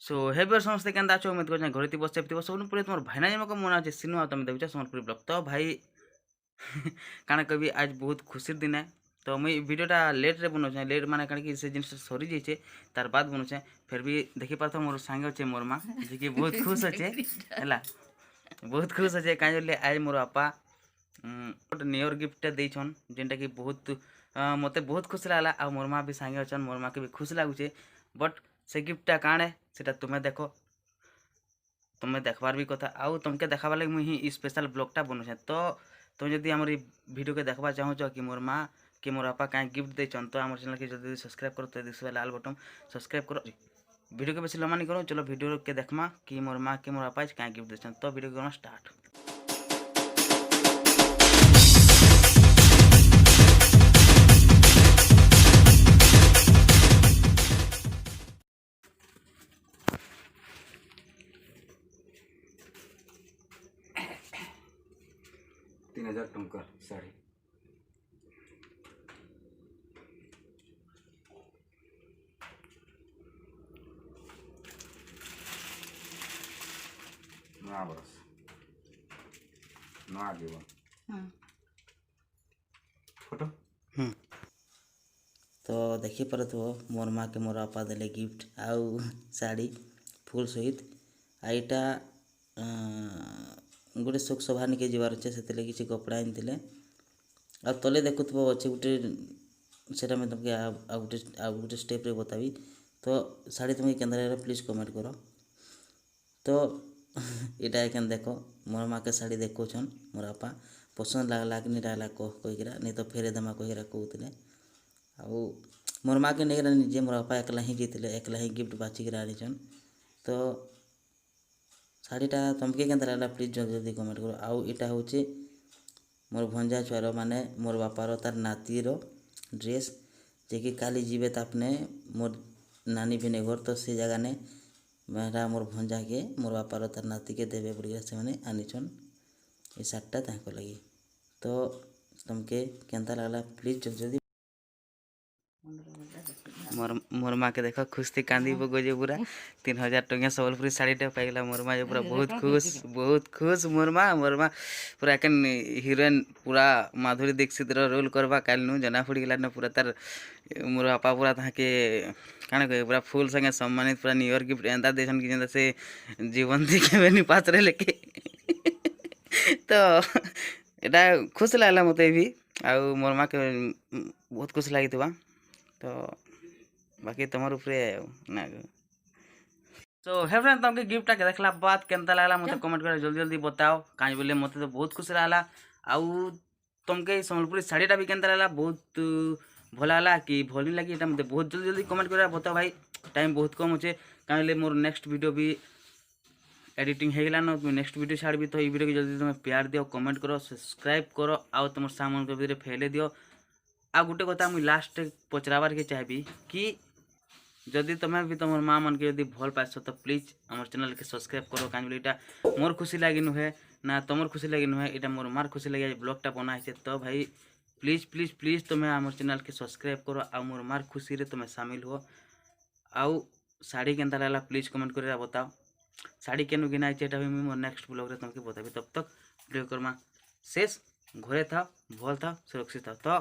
सो Haber समस्ते केंदा अच्छो उम्मीद कर घर बस सब पूरे तुम भाईना जमक मन अच्छे सिनु तुम देखुच सम्बलपुरी ब्लॉग तो भाई काना कभी आज बहुत खुशी दिन है तो मुई वीडियोटा लेट रे बनाऊे लेट माने कण कि से जिनस सरी जाइए तार बाद बनाऊे फिर भी देखी पार्थ मोर सांगे अच्छे मोर माँ जी कि बहुत खुश अच्छे है बहुत खुश अच्छे कहीं आज मोर बापा गोटे न्यू गिफ्ट देछन जेनटा कि बहुत मते बहुत खुश लागला आ मोर माँ भी सांगे अच्छन मोर माँ के भी खुश लगुचे बट से गिफ्टटा काण है सेटा तुम्हें देखो तुम्हें देखबार भी कथा आउ तुमके देखाबार लगे मुझे स्पेशल ब्लॉगटा बनाऊे तो तुम जदि आम वीडियो के देखा चाहो कि मोर माँ कि मोर बापा कहीं गिफ्ट देचन तो आम चैनल के जब सब्सक्राइब करो तो दिस लाल बटन सब्सक्राइब करो वीडियो के बेसी लम्बा नहीं करो चलो वीडियो के देखमा कि मोर माँ कि मोर बापा कहीं गिफ्ट देचन तो वीडियो करना स्टार्ट। तीन 3000 टंका साड़ी नया बरस नया जीवन फोटो तो देखी पारे तो मोर माँ के मोर बापा देले गिफ्ट आउ साड़ी फुल सहित आईटा गोटे शोक सभा निके जबार अच्छे से किसी कपड़ा आनी आ तले देखुव अच्छे गोटे से तुमके आ गोटे स्टेप रे बताबी तो साड़ी तुमके केंद्र प्लीज कमेंट करो तो यहाँ एखान देख मोर माँ के साड़ी देखोन मोर बापा पसंद लगला कि नहीं लगला कहीकरा नहीं तो फेरे देमा कहीकरा कहते आउ मोर माँ के नहीं निजे मोर बापा एकला ही जीते एकला ही गिफ्ट बाचिक आनीचन तो शाढ़ीटा तुमके केंता लगला प्लीज जल्दी जल्दी कमेंट करो आउ यहाँ हूँ मोर भंजा छुआर माने मोर बापार तार नातीर ड्रेस जे कि काली जीवे तापने मोर नानी भिने घर तो से जगह ने मेरा मोर भंजा के मोर बापार तार नाती के देवे बोलिया से मैंने आनीचन ये सार्टटा ताको लगी तो तुमके केंता लगला प्लीज जल्दी जल्दी मोर माँ के देख खुश थी कांदी बगोजे पूरा 3000 टंका सम्बलपुरी साड़ीटा पाइला मोर माँ पूरा बहुत खुश मोर माँ पूरा एखन हिरोइन पूरा माधुरी दीक्षित रोल करवा काल नु जना पड़ी गला न पूरा तार मोर बापा पूरा ताके काना कहे पूरा फुल संगे सम्मानित पूरा न्यू ईयर गिफ्ट एंता देसन कि जेंता से जीवन थी केबे नि पास रे लेके तो एटा खुश लागला मते भी आउ मोर माँ के बहुत खुश लागितबा तो बाकी तुम्हारे ऊपर ना तो हे फ्रेंड तुमके गिफ्ट के देखला बाद केनता लागला मते कमेंट कर जल्दी जल्दी बताओ काज बोले मते तो बहुत खुश लागला आउ तुमके सम्बलपुरी साड़ीटा भी केनता लागला बहुत भल लागला कि भल नहीं लगी मते बहुत जल्दी जल्दी कमेंट कर बताओ भाई टाइम बहुत कम अच्छे कहीं मोर नेक्स्ट वीडियो भी एडिटिंग हो गला न नेक्स्ट वीडियो छाड़ी तो ये वीडियो की जल्दी तुम प्यार दियो कमेंट करो सब्सक्राइब करो आउ तुम सामान को भी फैले दियो आ गोटे कथा मुझे लास्ट पचराबार के चाहिए कि जदि तुम्हें भी तुम माँ मन के भल पास तो प्लीज आम चैनल के सब्सक्राइब करो कहीं यहाँ मोर खुशी लगी नुहे ना तुम खुशी लगी नुहे यहाँ मोर मार खुशी लगे ब्लॉगटा बनाई तो भाई प्लीज प्लीज प्लीज तुम्हें आम चैनल के सब्सक्राइब करो आ मोर मार खुशी रे तुम्हें सामिल हो आउ साड़ी केनता लगला प्लीज कमेंट कर बताओ साड़ी केनु गिना भी मुझे मोर नेक्स्ट ब्लॉग रे तुमके बताबी तब तक वीडियो करमा शेष घरे था भल था सुरक्षित था तो